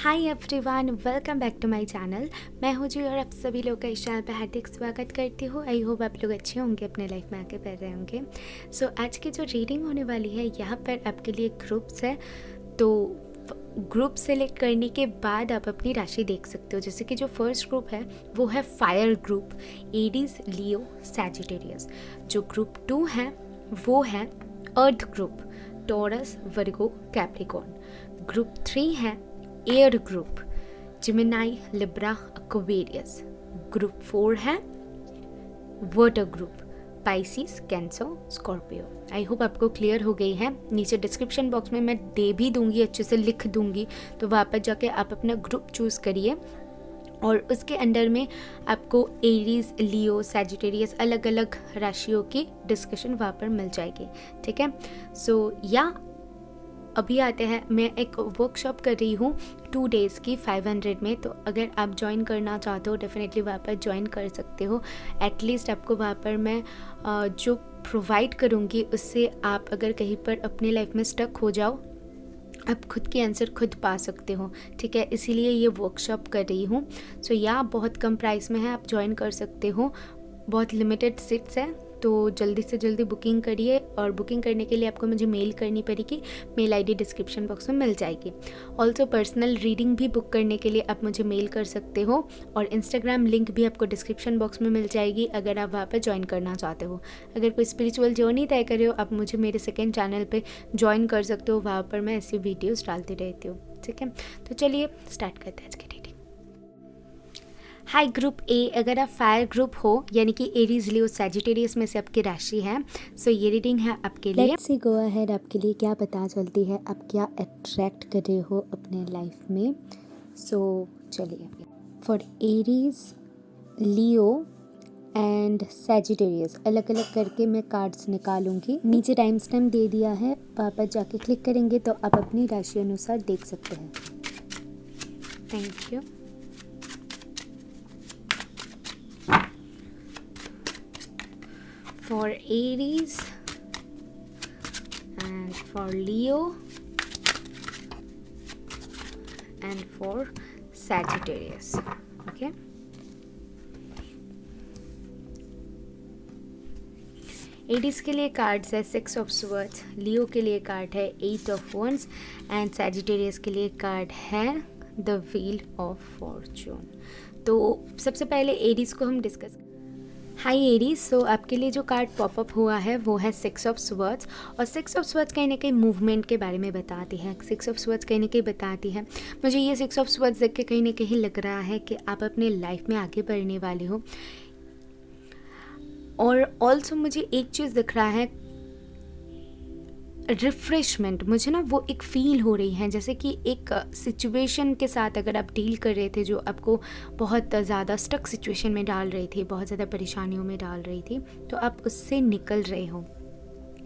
Hi everyone, welcome back to my channel. मैं हूँ जी और आप सभी लोग का इस चैनल पर हार्दिक स्वागत करती हूँ। आई होप आप लोग अच्छे होंगे, अपने लाइफ में आगे बढ़ रहे होंगे। सो आज की जो रीडिंग होने वाली है यहाँ पर आपके लिए ग्रुप्स है, तो ग्रुप सेलेक्ट करने के बाद आप अपनी राशि देख सकते हो। जैसे कि जो फर्स्ट ग्रुप है वो है fire group, Aries, Leo, Sagittarius. जो ग्रुप 2 है वो है earth group, Taurus, Virgo, Capricorn. Group 3 है air group, Gemini, Libra, Aquarius. Group 4 है water group, Pisces, Cancer, Scorpio. I hope आपको क्लियर हो गई है। नीचे डिस्क्रिप्शन बॉक्स में मैं दे भी दूंगी, अच्छे से लिख दूंगी, तो वहाँ पर जाके आप अपना ग्रुप चूज़ करिए और उसके अंडर में आपको एरीज, लियो, सैजिटेरियस अलग अलग राशियों की डिस्कशन वहाँ पर मिल जाएगी। ठीक है, सो या अभी आते हैं, मैं एक वर्कशॉप कर रही हूँ 2 days की 500 में, तो अगर आप ज्वाइन करना चाहते हो डेफिनेटली वहाँ पर ज्वाइन कर सकते हो। एटलीस्ट आपको वहाँ पर मैं जो प्रोवाइड करूँगी उससे आप अगर कहीं पर अपने लाइफ में स्टक हो जाओ, आप खुद के आंसर खुद पा सकते हो। ठीक है, इसीलिए ये वर्कशॉप कर रही हूँ। सो या बहुत कम प्राइस में है, आप ज्वाइन कर सकते हो। बहुत लिमिटेड सीट्स है, तो जल्दी से जल्दी बुकिंग करिए। और बुकिंग करने के लिए आपको मुझे मेल करनी पड़ेगी, मेल आईडी डिस्क्रिप्शन बॉक्स में मिल जाएगी। ऑल्सो पर्सनल रीडिंग भी बुक करने के लिए आप मुझे मेल कर सकते हो, और इंस्टाग्राम लिंक भी आपको डिस्क्रिप्शन बॉक्स में मिल जाएगी अगर आप वहाँ पर ज्वाइन करना चाहते हो। अगर कोई स्पिरिचुअल जर्नी तय कर रहे हो, आप मुझे मेरे सेकेंड चैनल पर ज्वाइन कर सकते हो, वहाँ पर मैं ऐसी वीडियोज़ डालती रहती हूँ। ठीक है, तो चलिए स्टार्ट करते हैं आज की रीडिंग। हाय ग्रुप ए, अगर आप फायर ग्रुप हो यानी कि एरीज, लियो, सैजिटेरियस में से आपकी राशि है, सो ये रीडिंग है आपके लिए। लेट्स सी गो अहेड, आपके लिए क्या पता चलती है, आप क्या अट्रैक्ट कर रहे हो अपने लाइफ में। सो चलिए, for Aries, Leo and Sagittarius अलग अलग करके मैं कार्ड्स निकालूंगी। नीचे टाइम स्टैम्प दे दिया है, वापस जाके क्लिक करेंगे तो आप अपनी राशि अनुसार देख सकते हैं। Thank you. For Aries and for Leo and for Sagittarius. Okay. Aries के लिए कार्ड्स है 6 ऑफ स्वर्ड्स, लियो के लिए कार्ड है 8 ऑफ वंड्स एंड सैजिटेरियस के लिए कार्ड है द व्हील ऑफ फॉर्चून। तो सबसे पहले एडीज को हम डिस्कस। हाय एरीज, सो आपके लिए जो कार्ड पॉपअप हुआ है वो है 6 ऑफ स्वर्ड्स, और 6 ऑफ स्वर्ड्स कहीं ना कहीं मूवमेंट के बारे में बताती है। 6 ऑफ स्वर्ड्स कहीं ना कहीं बताती है, मुझे ये 6 ऑफ स्वर्ड्स देख के कहीं ना कहीं लग रहा है कि आप अपने लाइफ में आगे बढ़ने वाले हो। और ऑल्सो मुझे एक चीज़ दिख रहा है, रिफ्रेशमेंट। मुझे ना वो एक फील हो रही है, जैसे कि एक सिचुएशन के साथ अगर आप डील कर रहे थे जो आपको बहुत ज़्यादा स्टक सिचुएशन में डाल रही थी, बहुत ज़्यादा परेशानियों में डाल रही थी, तो आप उससे निकल रहे हो,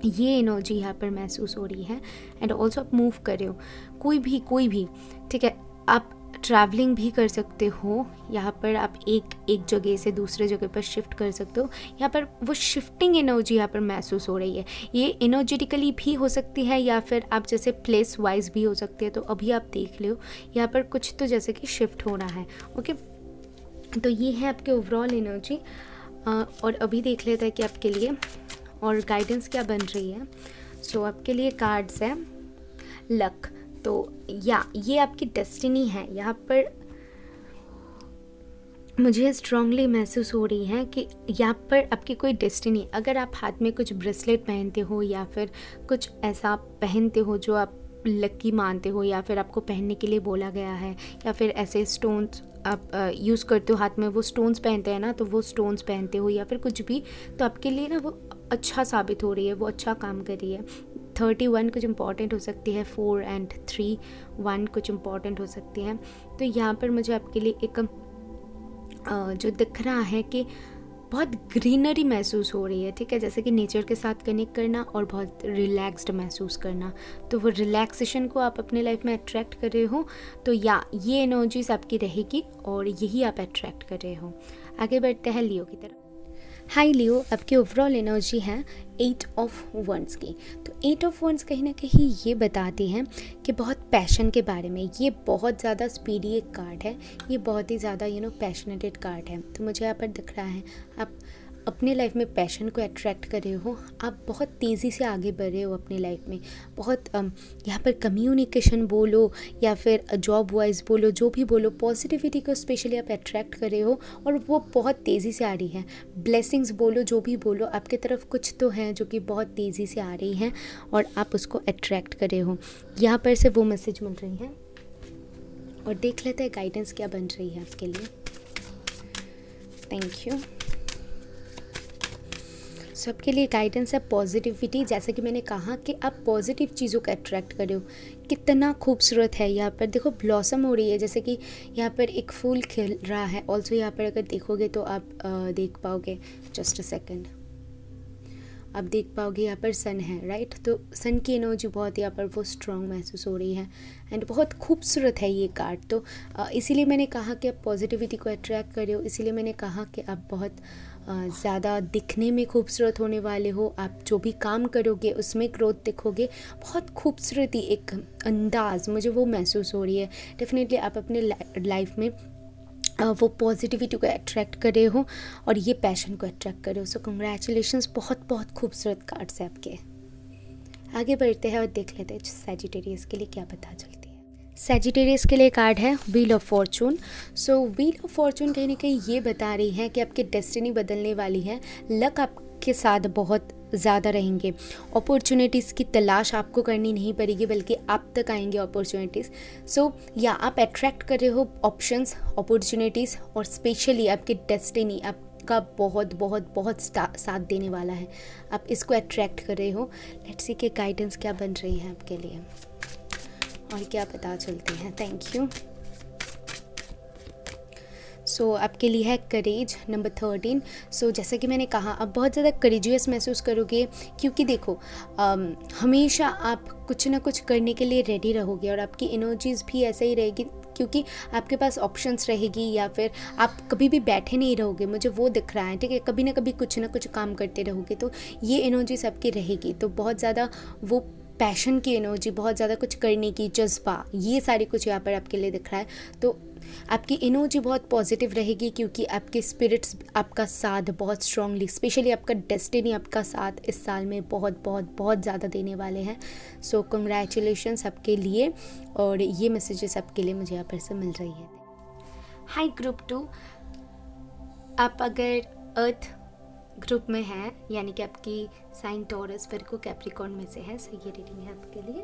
ये एनर्जी यहाँ पर महसूस हो रही है। एंड ऑल्सो आप मूव कर रहे हो, कोई भी ठीक है, आप ट्रैवलिंग भी कर सकते हो। यहाँ पर आप एक जगह से दूसरे जगह पर शिफ्ट कर सकते हो। यहाँ पर वो शिफ्टिंग एनर्जी यहाँ पर महसूस हो रही है। ये एनर्जेटिकली भी हो सकती है या फिर आप जैसे प्लेस वाइज भी हो सकती है। तो अभी आप देख लो यहाँ पर कुछ तो जैसे कि शिफ्ट हो रहा है। ओके, तो ये है आपके ओवरऑल एनर्जी। और अभी देख लेते हैं कि आपके लिए और गाइडेंस क्या बन रही है। सो आपके लिए कार्ड्स है लक, तो या ये आपकी डेस्टिनी है। यहाँ पर मुझे स्ट्रांगली महसूस हो रही है कि यहाँ पर आपकी कोई डेस्टिनी, अगर आप हाथ में कुछ ब्रेसलेट पहनते हो या फिर कुछ ऐसा पहनते हो जो आप लकी मानते हो या फिर आपको पहनने के लिए बोला गया है, या फिर ऐसे स्टोन्स आप यूज़ करते हो, हाथ में वो स्टोन्स पहनते हैं ना, तो वो स्टोन्स पहनते हो या फिर कुछ भी, तो आपके लिए ना वो अच्छा साबित हो रही है, वो अच्छा काम कर रही है। 31 कुछ इम्पॉर्टेंट हो सकती है, 4 एंड 3 1 कुछ इम्पॉर्टेंट हो सकती है। तो यहाँ पर मुझे आपके लिए एक जो दिख रहा है कि बहुत ग्रीनरी महसूस हो रही है। ठीक है, जैसे कि नेचर के साथ कनेक्ट करना और बहुत रिलैक्स्ड महसूस करना, तो वो रिलैक्सेशन को आप अपने लाइफ में अट्रैक्ट कर रहे हो। तो या ये एनर्जीज आपकी रहेगी और यही आप अट्रैक्ट कर रहे हो। आगे बढ़ते हैं लियो की तरफ। हाई लियो, आपकी ओवरऑल एनर्जी है 8 ऑफ वंस की। तो 8 ऑफ वंस कहीं ना कहीं ये बताती हैं कि बहुत पैशन के बारे में, ये बहुत ज़्यादा स्पीडी एक कार्ड है, ये बहुत ही ज़्यादा पैशनेटेड कार्ड है। तो मुझे यहाँ पर दिख रहा है आप अपने लाइफ में पैशन को अट्रैक्ट कर रहे हो, आप बहुत तेज़ी से आगे बढ़ रहे हो अपनी लाइफ में। बहुत यहाँ पर कम्युनिकेशन बोलो या फिर जॉब वाइज बोलो, जो भी बोलो, पॉजिटिविटी को स्पेशली आप अट्रैक्ट कर रहे हो और वो बहुत तेज़ी से आ रही है। ब्लेसिंग्स बोलो, जो भी बोलो, आपके तरफ कुछ तो है जो कि बहुत तेज़ी से आ रही है और आप उसको अट्रैक्ट कर रहे हो। यहाँ पर से वो मैसेज मिल रही है और देख लेते हैं गाइडेंस क्या बन रही है आपके लिए। Thank you. सबके लिए गाइडेंस है पॉजिटिविटी। जैसे कि मैंने कहा कि आप पॉजिटिव चीज़ों को अट्रैक्ट कर रहे हो। कितना खूबसूरत है, यहाँ पर देखो ब्लॉसम हो रही है, जैसे कि यहाँ पर एक फूल खिल रहा है। ऑल्सो यहाँ पर अगर देखोगे तो आप देख पाओगे, जस्ट अ सेकेंड, आप देख पाओगे यहाँ पर सन है, राइट। तो सन की एनर्जी बहुत यहाँ पर वो स्ट्रॉन्ग महसूस हो रही है एंड बहुत खूबसूरत है ये कार्ड। तो इसीलिए मैंने कहा कि आप पॉजिटिविटी को अट्रैक्ट कर रहे हो, इसीलिए मैंने कहा कि आप बहुत ज़्यादा दिखने में खूबसूरत होने वाले हो। आप जो भी काम करोगे उसमें ग्रोथ दिखोगे। बहुत खूबसूरती, एक अंदाज मुझे वो महसूस हो रही है। डेफिनेटली आप अपने लाइफ में वो पॉजिटिविटी को अट्रैक्ट कर रहे हो और ये पैशन को अट्रैक्ट कर रहे हो। सो कंग्रेचुलेशंस, बहुत बहुत खूबसूरत कार्ड्स है आपके। आगे बढ़ते हैं और देख लेते हैं सैजिटेरियस के लिए क्या पता चलती है। सैजिटेरियस के लिए कार्ड है wheel of Fortune. So wheel of Fortune कहीं ना कहीं ये बता रही है कि आपकी डेस्टिनी बदलने वाली है। लक आपके साथ बहुत ज़्यादा रहेंगे। अपॉर्चुनिटीज़ की तलाश आपको करनी नहीं पड़ेगी, बल्कि आप तक आएंगे अपॉर्चुनिटीज़। सो या आप अट्रैक्ट कर रहे हो ऑप्शंस, अपॉर्चुनिटीज़, और स्पेशली आपकी डेस्टिनी आपका बहुत बहुत बहुत साथ देने वाला है। आप इसको अट्रैक्ट कर रहे हो। लेट्स सी के गाइडेंस क्या बन रही है आपके लिए और क्या पता चलती है। Thank you. सो आपके लिए है करेज नंबर 13। सो जैसा कि मैंने कहा, आप बहुत ज़्यादा करेजियस महसूस करोगे, क्योंकि देखो हमेशा आप कुछ ना कुछ करने के लिए रेडी रहोगे और आपकी एनर्जीज़ भी ऐसा ही रहेगी, क्योंकि आपके पास ऑप्शंस रहेगी, या फिर आप कभी भी बैठे नहीं रहोगे। मुझे वो दिख रहा है, ठीक है, कभी ना कभी कुछ ना कुछ काम करते रहोगे, तो ये एनर्जीज आपकी रहेगी। तो बहुत ज़्यादा वो पैशन की एनर्जी, बहुत ज़्यादा कुछ करने की जज्बा, ये सारी कुछ यहाँ पर आपके लिए दिख रहा है। तो आपकी एनर्जी बहुत पॉजिटिव रहेगी, क्योंकि आपके स्पिरिट्स आपका साथ बहुत स्ट्रांगली, स्पेशली आपका डेस्टिनी आपका साथ इस साल में बहुत बहुत बहुत ज़्यादा देने वाले हैं। सो कंग्रेचुलेशंस आपके लिए, और ये मैसेजेस आपके लिए मुझे यहाँ पर से मिल रही है। हाय ग्रुप 2, आप अगर अर्थ ग्रुप में हैं, यानी कि आपकी साइन टॉरस, वर्गो, कैप्रिकॉर्न में से है, सो ये रीडिंग है आपके लिए।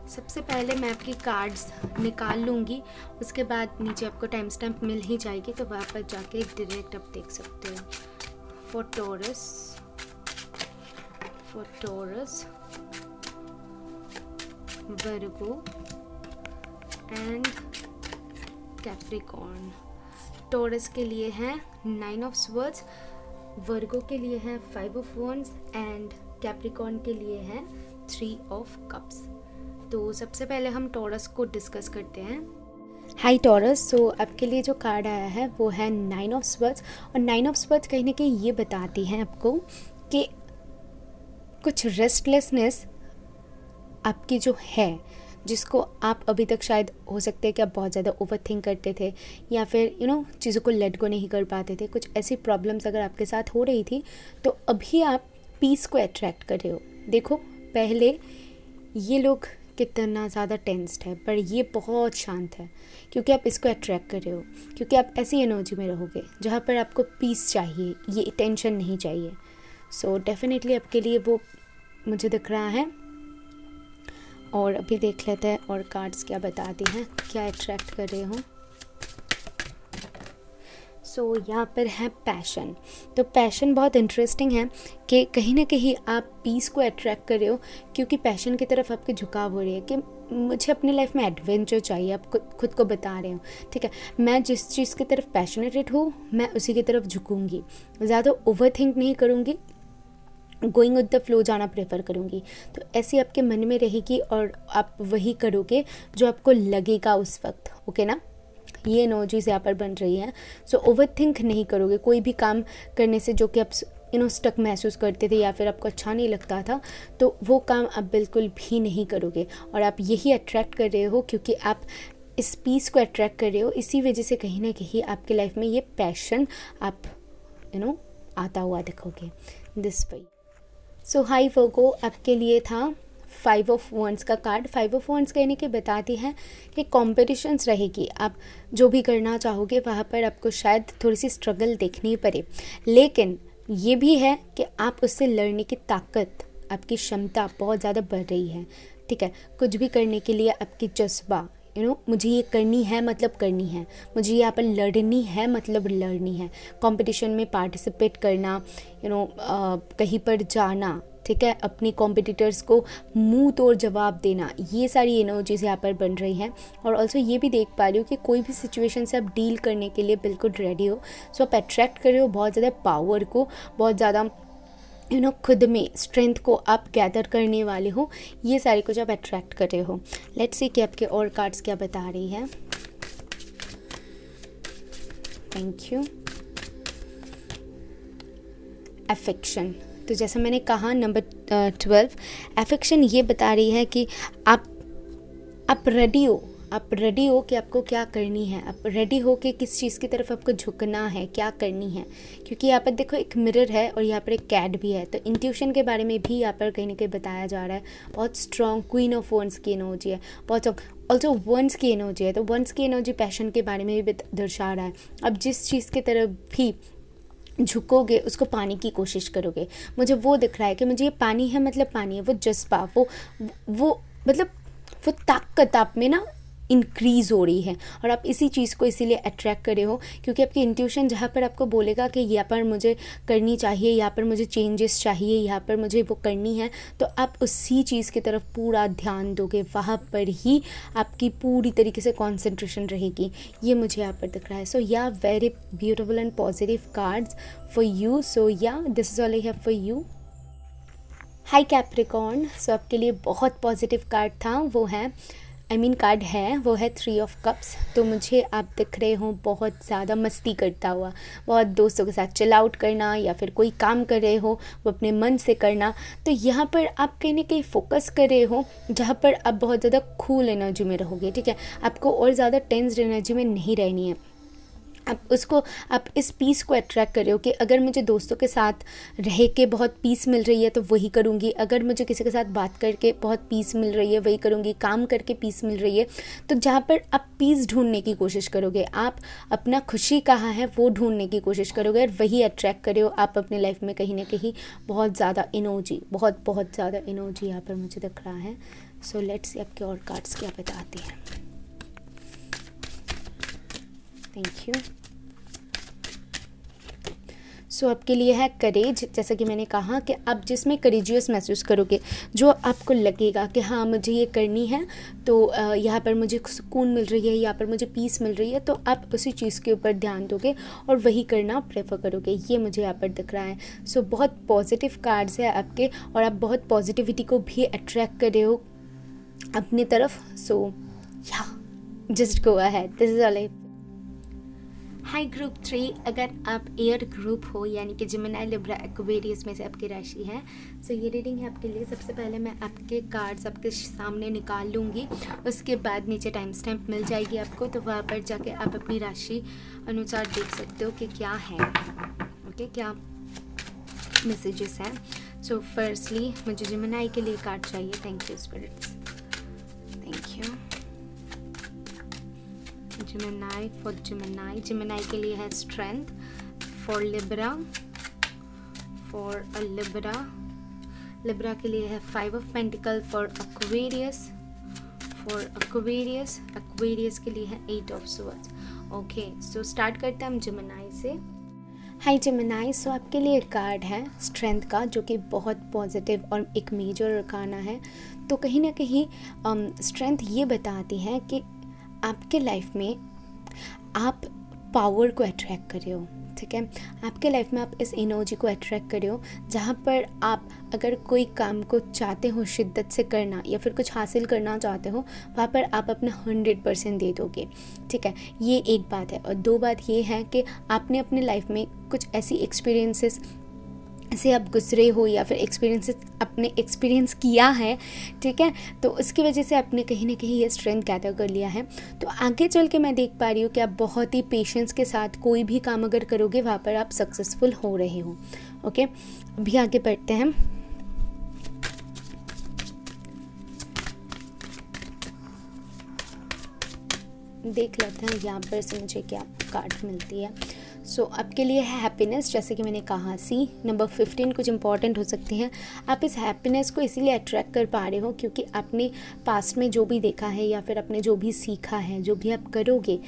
सबसे पहले मैं आपकी कार्ड्स निकाल लूँगी, उसके बाद नीचे आपको टाइम स्टैम्प मिल ही जाएगी, तो वहाँ पर जाके डायरेक्ट आप देख सकते हो। For taurus, Virgo and Capricorn. Taurus के लिए है 9 ऑफ स्वर्ड्स, वर्गो के लिए है 5 ऑफ वॉन्ड्स एंड कैप्रिकॉर्न के लिए है 3 ऑफ कप्स। तो सबसे पहले हम टॉरस को डिस्कस करते हैं। हाय टॉरस, सो आपके लिए जो कार्ड आया है वो है 9 ऑफ स्वर्ड्स, और 9 ऑफ स्वर्ड्स कहीं ना कहीं ये बताती हैं आपको कि कुछ रेस्टलेसनेस आपकी जो है, जिसको आप अभी तक शायद हो सकते हैं कि आप बहुत ज़्यादा ओवरथिंक करते थे, या फिर चीज़ों को लेट गो नहीं कर पाते थे। कुछ ऐसी प्रॉब्लम्स अगर आपके साथ हो रही थी, तो अभी आप पीस को अट्रैक्ट कर रहे हो। देखो पहले ये लोग कितना ज़्यादा टेंस्ड है, पर ये बहुत शांत है, क्योंकि आप इसको अट्रैक्ट कर रहे हो, क्योंकि आप ऐसी एनर्जी में रहोगे जहाँ पर आपको पीस चाहिए, ये टेंशन नहीं चाहिए। सो डेफिनेटली आपके लिए वो मुझे दिख रहा है। और अभी देख लेते हैं और कार्ड्स क्या बताती हैं, क्या अट्रैक्ट कर रहे हो। सो यहाँ पर है पैशन। तो पैशन बहुत इंटरेस्टिंग है कि कहीं ना कहीं आप पीस को अट्रैक्ट कर रहे हो, क्योंकि पैशन की तरफ आपकी झुकाव हो रही है कि मुझे अपनी लाइफ में एडवेंचर चाहिए। आप खुद को बता रहे हो, ठीक है, मैं जिस चीज़ की तरफ पैशनेटेड हूँ मैं उसी की तरफ झुकूँगी, ज़्यादा ओवर थिंक नहीं करूँगी, गोइंग विद द फ्लो जाना प्रेफर करूँगी। तो ऐसी आपके मन में रहेगी और आप वही करोगे जो आपको लगेगा उस वक्त, ओके ना। ये एनर्जीज यहाँ पर बन रही हैं। सो ओवर थिंक नहीं करोगे कोई भी काम करने से जो कि आप स्टक महसूस करते थे या फिर आपको अच्छा नहीं लगता था, तो वो काम आप बिल्कुल भी नहीं करोगे। और आप यही अट्रैक्ट कर रहे हो क्योंकि आप इस पीस को अट्रैक्ट कर रहे हो। इसी वजह से कहीं ना कहीं आपके लाइफ में ये पैशन आप आता हुआ देखोगे दिस वे। सो हाई वर्गो, आपके लिए था 5 ऑफ वंड्स का कार्ड। 5 ऑफ वंड्स कहने के बताती हैं कि कॉम्पिटिशन्स रहेगी, आप जो भी करना चाहोगे वहाँ पर आपको शायद थोड़ी सी स्ट्रगल देखनी पड़े, लेकिन ये भी है कि आप उससे लड़ने की ताकत, आपकी क्षमता बहुत ज़्यादा बढ़ रही है। ठीक है, कुछ भी करने के लिए आपकी जज्बा, मुझे ये करनी है मतलब करनी है, मुझे यहाँ पर लड़नी है मतलब लड़नी है, कंपटीशन में पार्टिसिपेट करना, कहीं पर जाना, ठीक है, अपनी कॉम्पिटिटर्स को मुंह तोड़ जवाब देना, ये सारी एनर्जीज यहाँ पर बन रही हैं। और ऑल्सो ये भी देख पा रही हो कि कोई भी सिचुएशन से आप डील करने के लिए बिल्कुल रेडी हो। सो आप अट्रैक्ट कर रहे हो बहुत ज़्यादा पावर को, बहुत ज़्यादा खुद में स्ट्रेंथ को आप गैदर करने वाले हो, ये सारे कुछ आप अट्रैक्ट कर रहे हो। लेट्स सी कि आपके और कार्ड्स क्या बता रही है। Thank you. अफेक्शन, तो जैसा मैंने कहा नंबर 12 अफेक्शन ये बता रही है कि आप रेडी हो कि आपको क्या करनी है, आप रेडी हो कि किस चीज़ की तरफ आपको झुकना है, क्या करनी है। क्योंकि यहाँ पर देखो एक मिरर है और यहाँ पर एक कैट भी है, तो इंट्यूशन के बारे में भी यहाँ पर कहीं ना कहीं बताया जा रहा है। बहुत स्ट्रॉन्ग क्वीन ऑफ वंड्स की एनर्जी है, बहुत ऑल्सो वंड्स की एनर्जी है, तो वंड्स की एनर्जी पैशन के बारे में भी दर्शा रहा है। अब जिस चीज़ की तरफ भी झुकोगे उसको पाने की कोशिश करोगे। मुझे वो दिख रहा है कि मुझे ये पानी है मतलब पानी है, वो जज्बा, वो मतलब वो ताकत आप में ना इंक्रीज़ हो रही है। और आप इसी चीज़ को इसीलिए अट्रैक्ट कर रहे हो क्योंकि आपकी इंट्यूशन जहाँ पर आपको बोलेगा कि यहाँ पर मुझे करनी चाहिए, यहाँ पर मुझे चेंजेस चाहिए, यहाँ पर मुझे वो करनी है, तो आप उसी चीज़ की तरफ पूरा ध्यान दोगे, वहाँ पर ही आपकी पूरी तरीके से कॉन्सेंट्रेशन रहेगी। ये मुझे यहाँ पर दिख रहा है। So yeah very beautiful and positive cards for you. So yeah this is all I have for you. Hi Capricorn, so आपके लिए बहुत पॉजिटिव कार्ड था, वो है कार्ड है, वो है 3 ऑफ कप्स। तो मुझे आप दिख रहे हो बहुत ज़्यादा मस्ती करता हुआ, बहुत दोस्तों के साथ चिल आउट करना, या फिर कोई काम कर रहे हो वो अपने मन से करना। तो यहाँ पर आप कहीं ना कहीं फोकस कर रहे हो जहाँ पर आप बहुत ज़्यादा कूल एनर्जी में रहोगे। ठीक है, आपको और ज़्यादा टेंस्ड एनर्जी में नहीं रहनी है। आप इस पीस को अट्रैक्ट कर रहे हो कि अगर मुझे दोस्तों के साथ रह के बहुत पीस मिल रही है तो वही करूँगी, अगर मुझे किसी के साथ बात करके बहुत पीस मिल रही है वही करूँगी, काम करके पीस मिल रही है। तो जहाँ पर आप पीस ढूंढने की कोशिश करोगे, आप अपना खुशी कहाँ है वो ढूंढने की कोशिश करोगे, और वही अट्रैक्ट कर रहे हो आप अपने लाइफ में। कहीं ना कहीं बहुत ज़्यादा एनर्जी, बहुत ज़्यादा एनर्जी यहाँ पर मुझे दिख रहा है। सो लेट्स सी आपके और कार्ड्स क्या बताती हैं। Thank you. सो आपके लिए है करेज। जैसा कि मैंने कहा कि आप जिसमें करेजियस महसूस करोगे, जो आपको लगेगा कि हाँ मुझे ये करनी है, तो यहाँ पर मुझे सुकून मिल रही है, यहाँ पर मुझे पीस मिल रही है, तो आप उसी चीज़ के ऊपर ध्यान दोगे और वही करना प्रेफर करोगे। ये मुझे यहाँ पर दिख रहा है। सो बहुत पॉजिटिव कार्ड्स है आपके, और आप बहुत पॉजिटिविटी को भी अट्रैक्ट कर रहे हो अपनी तरफ। सो या just go ahead, this is all. High group 3, अगर आप एयर ग्रुप हो यानी कि जेमिनी, लिब्रा, एक्वेरियस में से आपकी राशि है, सो ये रीडिंग है आपके लिए। सबसे पहले मैं आपके कार्ड्स आपके सामने निकाल लूँगी, उसके बाद नीचे टाइम स्टैम्प मिल जाएगी आपको, तो वहाँ पर जाके आप अपनी राशि अनुसार देख सकते हो कि क्या है, ओके, क्या मैसेजेस हैं। सो फर्स्टली मुझे जेमिनी के लिए कार्ड चाहिए। Thank you spirits, thank you. Gemini, for Gemini के लिए है स्ट्रेंथ, फॉर लिब्रा के लिए है 5 ऑफ पेंटिकल, फॉर एक्वेरियस के लिए है 8 of swords. Okay, so start करते हैं हम जेमिनी से। हाय जेमिनी, सो आपके लिए एक कार्ड है स्ट्रेंथ का, जो कि बहुत पॉजिटिव और एक मेजर अरकाना है। तो कहीं ना कहीं स्ट्रेंथ ये बताती है कि आपके लाइफ में आप पावर को अट्रैक्ट कर रहे हो, ठीक है। आपके लाइफ में आप इस एनर्जी को अट्रैक्ट कर रहे हो, जहाँ पर आप अगर कोई काम को चाहते हो शिद्दत से करना या फिर कुछ हासिल करना चाहते हो, वहाँ पर आप अपना 100% दे दोगे, ठीक है। ये एक बात है। और दो बात ये है कि आपने अपने लाइफ में कुछ ऐसी एक्सपीरियंसेस से आप गुजरे हो या फिर आपने एक्सपीरियंस किया है, ठीक है, तो उसकी वजह से आपने कहीं ना कहीं ये स्ट्रेंथ गैदर कर लिया है। तो आगे चल के मैं देख पा रही हूँ कि आप बहुत ही पेशेंस के साथ कोई भी काम अगर करोगे वहाँ पर आप सक्सेसफुल हो रहे हो। ओके, अभी आगे बढ़ते हैं। देख लेते हैं यहाँ पर से मुझे क्या कार्ड मिलती है। सो आपके लिए है हैप्पीनेस, जैसे कि मैंने कहा सी नंबर 15 कुछ इंपॉर्टेंट हो सकती हैं। आप इस हैप्पीनेस को इसीलिए अट्रैक्ट कर पा रहे हो क्योंकि आपने पास्ट में जो भी देखा है या फिर आपने जो भी सीखा है, जो भी आप करोगे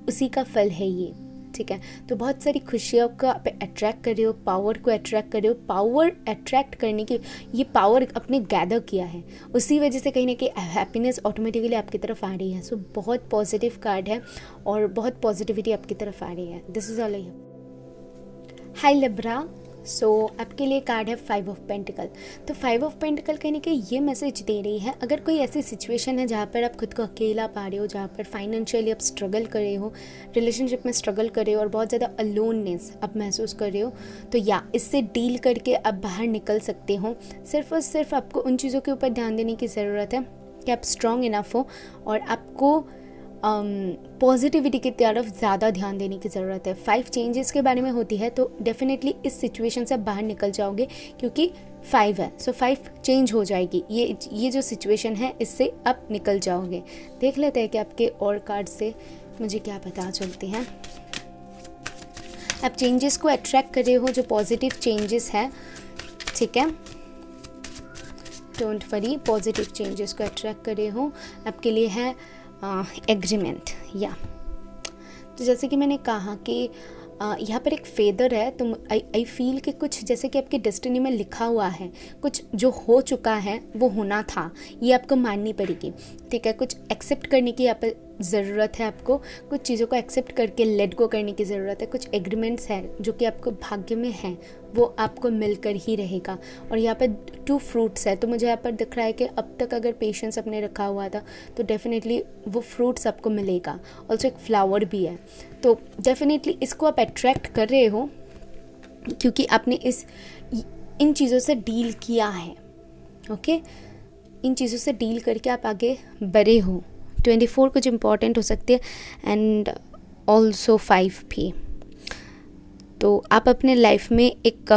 उसी का फल है ये, ठीक है। तो बहुत सारी खुशियों को आप अट्रैक्ट कर रहे हो, पावर को अट्रैक्ट कर रहे हो। पावर अट्रैक्ट करने की ये पावर आपने गैदर किया है, उसी वजह से कहीं ना कहीं हैप्पीनेस ऑटोमेटिकली आपकी तरफ आ रही है। सो बहुत पॉजिटिव कार्ड है और बहुत पॉजिटिविटी आपकी तरफ आ रही है। This is all. Hi Libra, so आपके लिए कार्ड है 5 ऑफ पेंटिकल। तो 5 ऑफ पेंटिकल कहने के ये मैसेज दे रही है, अगर कोई ऐसी सिचुएशन है जहाँ पर आप खुद को अकेला पा रहे हो, जहाँ पर फाइनेंशियली आप स्ट्रगल कर रहे हो, रिलेशनशिप में स्ट्रगल कर रहे हो और बहुत ज़्यादा अलोननेस आप महसूस कर रहे हो, तो या इससे डील करके आप बाहर निकल सकते हो। सिर्फ और सिर्फ आपको उन चीज़ों के ऊपर ध्यान देने की ज़रूरत है कि आप स्ट्रॉन्ग इनफ हो और आपको पॉजिटिविटी की तरफ ज़्यादा ध्यान देने की ज़रूरत है। 5 चेंजेस के बारे में होती है, तो डेफिनेटली इस सिचुएशन से आप बाहर निकल जाओगे क्योंकि 5 है। सो 5 चेंज हो जाएगी, ये जो सिचुएशन है इससे आप निकल जाओगे। देख लेते हैं कि आपके और कार्ड से मुझे क्या पता चलती हैं। आप चेंजेस को अट्रैक्ट कर रहे हो, जो पॉजिटिव चेंजेस है, ठीक है। डोंट वरी, पॉजिटिव चेंजेस को अट्रैक्ट कर रहे हो। आपके लिए है एग्रीमेंट या तो जैसे कि मैंने कहा कि यहाँ पर एक फेदर है, तो आई फील कि कुछ जैसे कि आपकी डेस्टिनी में लिखा हुआ है, कुछ जो हो चुका है वो होना था, ये आपको माननी पड़ेगी, ठीक है। कुछ एक्सेप्ट करने की यहाँ पर ज़रूरत है, आपको कुछ चीज़ों को एक्सेप्ट करके लेट गो करने की ज़रूरत है। कुछ एग्रीमेंट्स है जो कि आपको भाग्य में है, वो आपको मिलकर ही रहेगा। और यहाँ पर 2 फ्रूट्स है, तो मुझे यहाँ पर दिख रहा है कि अब तक अगर पेशेंस अपने रखा हुआ था तो डेफिनेटली वो फ्रूट्स आपको मिलेगा। ऑल्सो एक फ्लावर भी है, तो डेफिनेटली इसको आप अट्रैक्ट कर रहे हो क्योंकि आपने इन चीज़ों से डील किया है, ओके। इन चीज़ों से डील करके आप आगे बढ़े हो। 24 कुछ इम्पॉर्टेंट हो सकती है एंड ऑल्सो 5 भी। तो आप अपने लाइफ में एक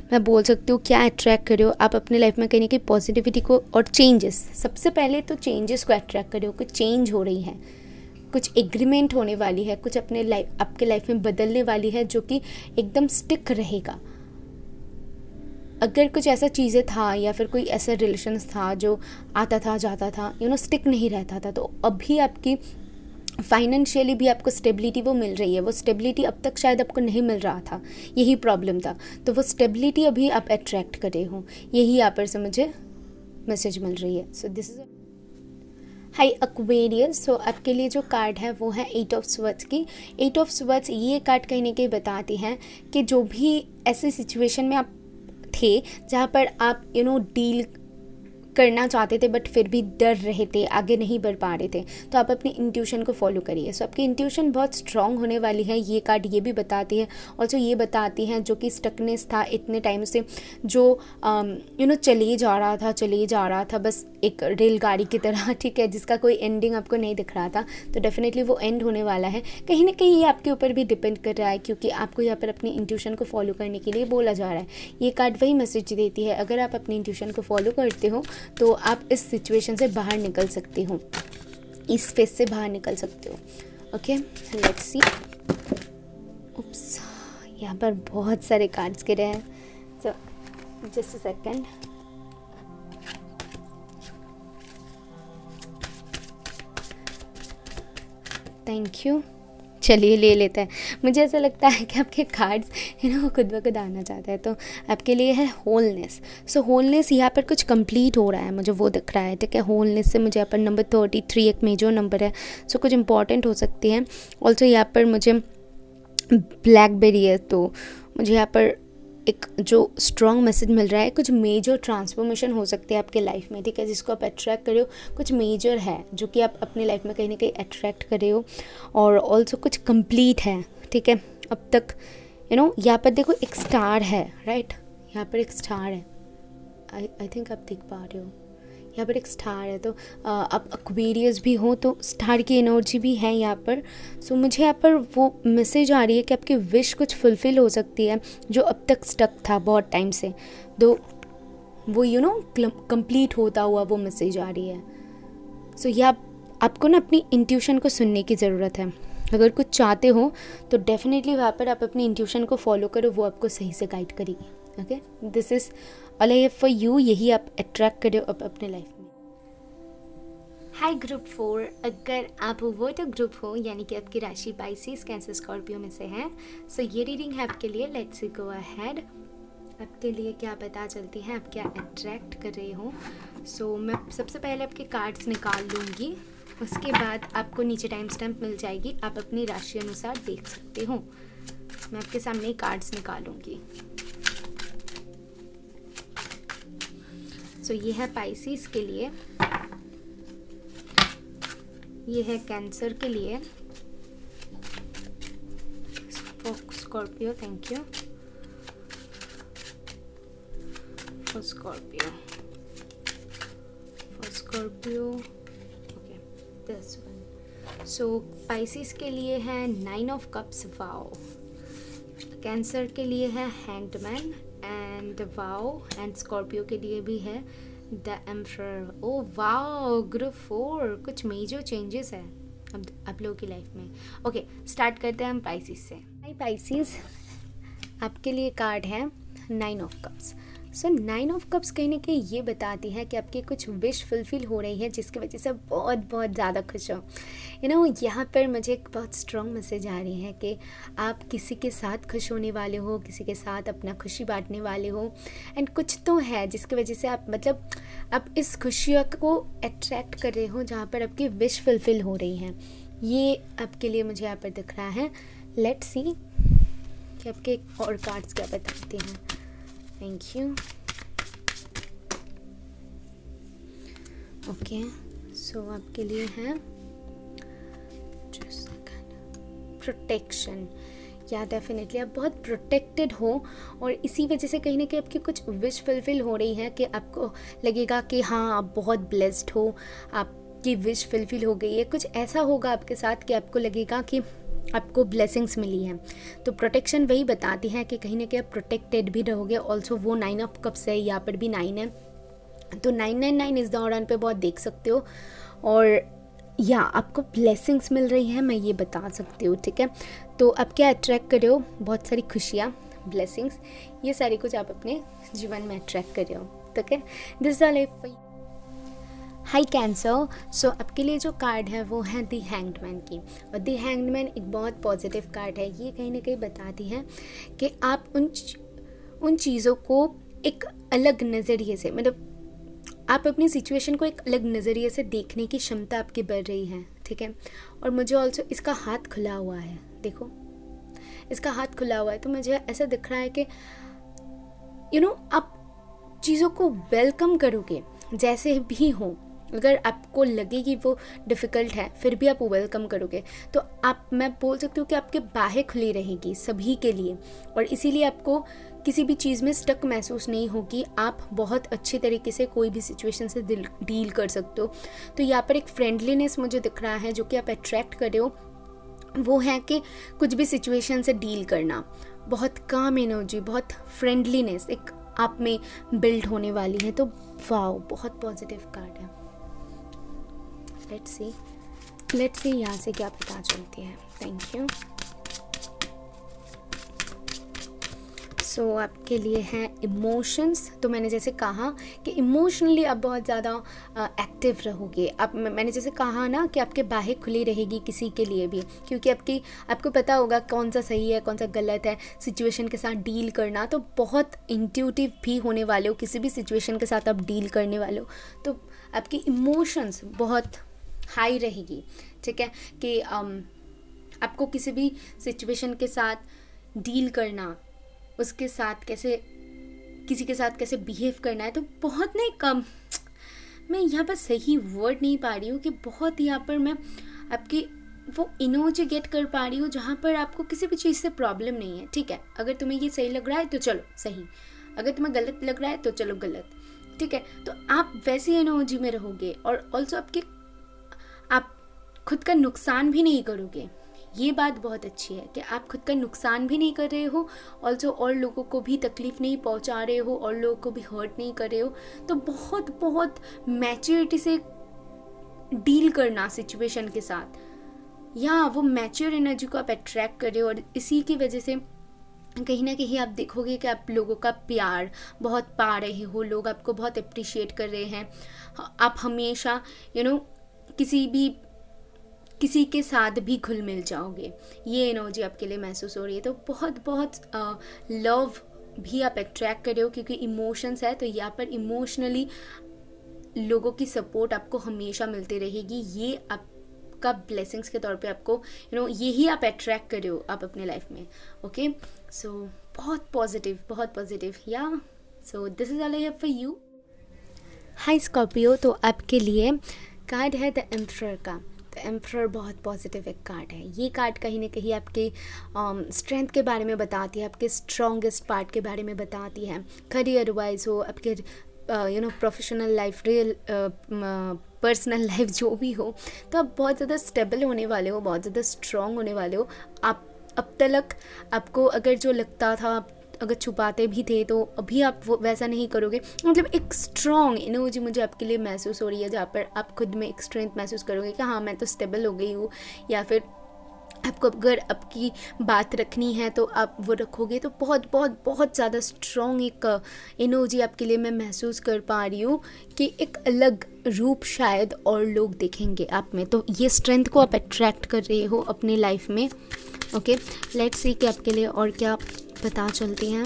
मैं बोल सकती हूँ क्या अट्रैक्ट कर रहे हो, आप अपने लाइफ में कहीं ना कहीं पॉजिटिविटी को और चेंजेस, सबसे पहले तो चेंजेस को अट्रैक्ट कर रहे हो। कुछ चेंज हो रही है, कुछ एग्रीमेंट होने वाली है, कुछ आपके लाइफ में बदलने वाली है जो कि एकदम स्टिक रहेगा। अगर कुछ ऐसा चीज़ें था या फिर कोई ऐसा रिलेशंस था जो आता था जाता था, स्टिक नहीं रहता था, तो अभी आपकी फाइनेंशियली भी आपको स्टेबिलिटी वो मिल रही है। वो स्टेबिलिटी अब तक शायद आपको नहीं मिल रहा था, यही प्रॉब्लम था, तो वो स्टेबिलिटी अभी आप अट्रैक्ट कर रहे हो, यही यहाँ पर से मुझे मैसेज मिल रही है। So this is hi Aquarius. So आपके लिए जो कार्ड है वो है 8 ऑफ स्वर्ड्स की। 8 ऑफ स्वर्ड्स ये कार्ड कहीं ना कहीं बताती हैं कि जो भी ऐसी सिचुएशन में आप थे जहाँ पर आप डील करना चाहते थे बट फिर भी डर रहे थे, आगे नहीं बढ़ पा रहे थे, तो आप अपनी इंट्यूशन को फॉलो करिए। सो आपकी इंट्यूशन बहुत स्ट्रांग होने वाली है, ये कार्ड ये भी बताती है। ऑल्सो ये बताती हैं जो कि स्टकनेस था इतने टाइम से, जो चले जा रहा था बस एक रेलगाड़ी की तरह, ठीक है, जिसका कोई एंडिंग आपको नहीं दिख रहा था, तो डेफिनेटली वो एंड होने वाला है। कहीं ना कहीं ये आपके ऊपर भी डिपेंड कर रहा है क्योंकि आपको यहाँ पर अपनी इंट्यूशन को फॉलो करने के लिए बोला जा रहा है। ये कार्ड वही मैसेज देती है, अगर आप अपनी इंट्यूशन को फॉलो करते हो तो आप इस सिचुएशन से बाहर निकल सकते हो, इस फेज से बाहर निकल सकते हो। Okay, let's see. उप्स, यहाँ पर बहुत सारे कार्ड्स गिरे हैं, so just a second. Thank you, चलिए ले लेते हैं। मुझे ऐसा लगता है कि आपके कार्ड्स खुद ब खुद आना चाहता है। तो आपके लिए है होलनेस। सो होलनेस यहाँ पर कुछ कंप्लीट हो रहा है, मुझे वो दिख रहा है, ठीक है। होलनेस से मुझे यहाँ पर नंबर 33 एक मेजर नंबर है, सो कुछ इंपॉर्टेंट हो सकती है। ऑल्सो यहाँ पर मुझे ब्लैकबेरी है, तो मुझे यहाँ पर एक जो स्ट्रॉन्ग मैसेज मिल रहा है, कुछ मेजर ट्रांसफॉर्मेशन हो सकती है आपके लाइफ में, ठीक है, जिसको आप अट्रैक्ट कर रहे हो। कुछ मेजर है जो कि आप अपनी लाइफ में कहीं ना कहीं अट्रैक्ट कर रहे हो, और ऑल्सो कुछ कंप्लीट है, ठीक है। अब तक यहाँ पर देखो एक स्टार है, राइट, यहाँ पर एक स्टार है, आई थिंक आप देख पा रहे हो, यहाँ पर एक स्टार है। तो आप एक्वेरियस भी हो तो स्टार की एनर्जी भी है यहाँ पर। सो मुझे यहाँ पर वो मैसेज आ रही है कि आपकी विश कुछ फुलफ़िल हो सकती है जो अब तक स्टक था बहुत टाइम से, तो वो कंप्लीट होता हुआ वो मैसेज आ रही है। सो ये आपको ना अपनी इंट्यूशन को सुनने की ज़रूरत है। अगर कुछ चाहते हो तो डेफिनेटली वहाँ पर आप अपनी इंट्यूशन को फॉलो करो, वो आपको सही से गाइड करेगी। Okay, this is all I have for you. यही आप अट्रैक्ट करो अब अपने लाइफ में। हाय ग्रुप 4, अगर आप वाटर ग्रुप हो यानी कि आपकी राशि पाइसेस, कैंसर, स्कॉर्पियो में से है, सो ये रीडिंग है आपके लिए। Let's go ahead. आपके लिए क्या पता चलती है, आप क्या अट्रैक्ट कर रहे हो। सो मैं सबसे पहले आपके कार्ड्स निकाल लूँगी, उसके बाद आपको नीचे टाइम स्टैम्प मिल जाएगी, आप अपनी राशि अनुसार देख सकते हो। मैं आपके सामने कार्ड्स निकालूंगी। सो ये है पाइसेस के लिए, ये है कैंसर के लिए, Scorpio, thank you for Scorpio, okay, this one. So Pisces के लिए है 9 ऑफ कप्स, वाओ। कैंसर के लिए है hanged and wow, and Scorpio के लिए भी है the emperor. Oh wow group 4, कुछ मेजर चेंजेस है अब आप लोगों की लाइफ में। ओके, स्टार्ट करते हैं हम पाइसेस से। हाय पाइसेस, आपके लिए कार्ड है 9 of cups. So 9 of cups कहीं ना कहीं ये बताती है कि आपकी कुछ विश फुलफिल हो रही है, जिसकी वजह से बहुत बहुत ज़्यादा खुश हो। यहाँ पर मुझे एक बहुत स्ट्रॉन्ग मैसेज आ रही है कि आप किसी के साथ खुश होने वाले हो, किसी के साथ अपना खुशी बांटने वाले हो, एंड कुछ तो है जिसकी वजह से आप इस खुशियों को अट्रैक्ट कर रहे हो, जहाँ पर आपकी विश फुलफिल हो रही है। ये आपके लिए मुझे यहाँ पर दिख रहा है। लेट्स सी कि आपके और कार्ड्स क्या बताते हैं। Thank you. ओके, सो आपके लिए है प्रोटेक्शन। या डेफिनेटली आप बहुत प्रोटेक्टेड हो, और इसी वजह से कहीं ना कहीं आपकी कुछ विश फुलफिल हो रही है कि आपको लगेगा कि हाँ आप बहुत ब्लेस्ड हो, आपकी विश फुलफिल हो गई है। कुछ ऐसा होगा आपके साथ कि आपको लगेगा कि आपको ब्लेसिंग्स मिली हैं। तो प्रोटेक्शन वही बताती है कि कहीं ना कहीं आप प्रोटेक्टेड भी रहोगे। ऑल्सो वो 9 ऑफ कप्स है, यहाँ पर भी 9 है, तो 999 इस दौरान पे बहुत देख सकते हो, और या आपको ब्लेसिंग्स मिल रही हैं, मैं ये बता सकती हूँ, ठीक है। तो आप क्या अट्रैक्ट कर रहे हो, बहुत सारी खुशियाँ, ब्लेसिंग्स, ये सारी कुछ आप अपने जीवन में अट्रैक्ट कर रहे हो, ठीक है। This are life. Hi Cancer, so आपके लिए जो कार्ड है वो है दी हैंग्डमैन की, और दी हैंग्डमैन एक बहुत पॉजिटिव कार्ड है। ये कहीं ना कहीं बताती है कि आप उन चीज़ों को एक अलग नज़रिए से, मतलब आप अपनी सिचुएशन को एक अलग नज़रिए से देखने की क्षमता आपकी बढ़ रही है, ठीक है। और मुझे ऑल्सो इसका हाथ खुला हुआ है, देखो इसका हाथ खुला हुआ है, तो मुझे ऐसा दिख रहा है कि आप चीज़ों को वेलकम करोगे जैसे भी हो। अगर आपको लगे कि वो डिफ़िकल्ट है, फिर भी आप वेलकम करोगे, तो मैं बोल सकती हूँ कि आपके बाहें खुली रहेगी सभी के लिए, और इसीलिए आपको किसी भी चीज़ में स्टक महसूस नहीं होगी। आप बहुत अच्छे तरीके से कोई भी सिचुएशन से डील कर सकते हो। तो यहाँ पर एक फ्रेंडलीनेस मुझे दिख रहा है जो कि आप अट्रैक्ट कर रहे हो, वो है कि कुछ भी सिचुएशन से डील करना, बहुत काम एनर्जी, बहुत फ्रेंडलीनेस एक आप में बिल्ड होने वाली है। तो वाओ, बहुत पॉजिटिव कार्ड है। लेट्स सी यहाँ से क्या पता चलती है। Thank you. सो आपके लिए हैं इमोशंस। तो मैंने जैसे कहा कि इमोशनली आप बहुत ज़्यादा एक्टिव रहोगे। आप मैंने जैसे कहा ना कि आपके बाहें खुली रहेगी किसी के लिए भी, क्योंकि आपको पता होगा कौन सा सही है कौन सा गलत है। सिचुएशन के साथ डील करना तो बहुत इंट्यूटिव भी होने वाले हो, किसी भी सिचुएशन के साथ आप डील करने वाले हो तो आपकी इमोशंस बहुत हाई रहेगी। ठीक है कि आपको किसी भी सिचुएशन के साथ डील करना, उसके साथ कैसे, किसी के साथ कैसे बिहेव करना है, तो बहुत नहीं कम, मैं यहाँ पर सही वर्ड नहीं पा रही हूँ कि बहुत यहाँ पर मैं आपकी वो एनर्जी गेट कर पा रही हूँ जहाँ पर आपको किसी भी चीज़ से प्रॉब्लम नहीं है। ठीक है, अगर तुम्हें ये सही लग रहा है तो चलो सही, अगर तुम्हें गलत लग रहा है तो चलो गलत। ठीक है, तो आप वैसी एनर्जी में रहोगे और ऑल्सो आप खुद का नुकसान भी नहीं करोगे। ये बात बहुत अच्छी है कि आप खुद का नुकसान भी नहीं कर रहे हो, ऑल्सो और लोगों को भी तकलीफ़ नहीं पहुंचा रहे हो और लोगों को भी हर्ट नहीं कर रहे हो। तो बहुत बहुत मैच्योरिटी से डील करना सिचुएशन के साथ, या वो मैच्योर एनर्जी को आप अट्रैक्ट कर रहे हो। और इसी की वजह से कहीं ना कहीं आप देखोगे कि आप लोगों का प्यार बहुत पा रहे हो, लोग आपको बहुत अप्रिशिएट कर रहे हैं। आप हमेशा किसी के साथ भी घुल मिल जाओगे, ये एनर्जी आपके लिए महसूस हो रही है। तो बहुत बहुत लव भी आप अट्रैक्ट कर रहे हो, क्योंकि इमोशंस है तो यहाँ पर इमोशनली लोगों की सपोर्ट आपको हमेशा मिलती रहेगी। ये आपका ब्लेसिंग्स के तौर पे आपको यही आप अट्रैक्ट कर रहे हो आप अपने लाइफ में। ओके, सो बहुत पॉजिटिव या सो this is all I have for you. Hi Scorpio, तो आपके लिए कार्ड है द एम्परर का। द एम्परर बहुत पॉजिटिव एक कार्ड है। ये कार्ड कहीं ना कहीं आपके स्ट्रेंथ के बारे में बताती है, आपके स्ट्रॉन्गेस्ट पार्ट के बारे में बताती है। करियर वाइज हो, आपके professional life, real personal life जो भी हो, तो आप बहुत ज़्यादा स्टेबल होने वाले हो, बहुत ज़्यादा स्ट्रॉन्ग होने वाले हो। आप अब तक आपको अगर जो लगता था, अगर छुपाते भी थे, तो अभी आप वो वैसा नहीं करोगे। मतलब एक स्ट्रॉन्ग एनर्जी मुझे आपके लिए महसूस हो रही है, जहाँ पर आप खुद में एक स्ट्रेंथ महसूस करोगे कि हाँ मैं तो स्टेबल हो गई हूँ, या फिर आपको अगर आपकी बात रखनी है तो आप वो रखोगे। तो बहुत बहुत बहुत ज़्यादा स्ट्रॉन्ग एक एनर्जी आपके लिए मैं महसूस कर पा रही हूँ कि एक अलग रूप शायद और लोग देखेंगे आप में। तो ये स्ट्रेंथ को आप अट्रैक्ट कर रहे हो अपनी लाइफ में। ओके, लेट्स सी कि आपके लिए और क्या पता चलती हैं।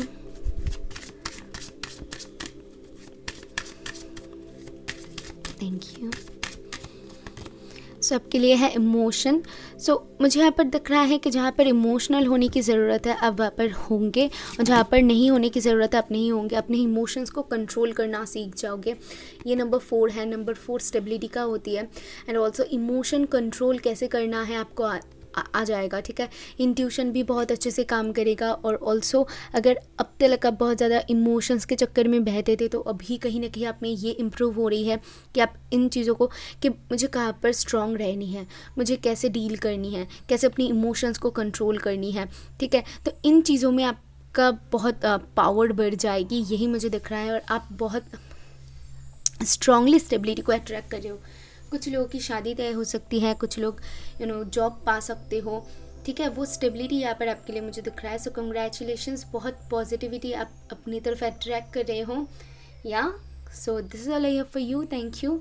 Thank you. सो आपके लिए है इमोशन। सो मुझे यहाँ पर दिख रहा है कि जहाँ पर इमोशनल होने की ज़रूरत है आप वहाँ पर होंगे, और जहाँ पर नहीं होने की ज़रूरत है आप नहीं होंगे। अपने इमोशंस को कंट्रोल करना सीख जाओगे। ये नंबर 4 है। नंबर 4 स्टेबिलिटी का होती है, एंड ऑल्सो इमोशन कंट्रोल कैसे करना है आपको आ जाएगा। ठीक है, इंट्यूशन भी बहुत अच्छे से काम करेगा। और ऑल्सो अगर अब तक आप बहुत ज़्यादा इमोशंस के चक्कर में बहते थे, तो अभी कहीं ना कहीं आप में ये इम्प्रूव हो रही है कि आप इन चीज़ों को, कि मुझे कहाँ पर स्ट्रॉन्ग रहनी है, मुझे कैसे डील करनी है, कैसे अपनी इमोशंस को कंट्रोल करनी है। ठीक है, तो इन चीज़ों में आपका बहुत पावर बढ़ जाएगी, यही मुझे दिख रहा है। और आप बहुत स्ट्रांगली स्टेबिलिटी को अट्रैक्ट कर रहे हो। कुछ लोगों की शादी तय हो सकती है, कुछ लोग जॉब पा सकते हो। ठीक है, वो स्टेबिलिटी यहाँ पर आपके लिए मुझे दिख रहा है। सो कंग्रेचुलेशंस, बहुत पॉजिटिविटी आप अपनी तरफ अट्रैक्ट कर रहे हो। या सो this is all I have for you. Thank you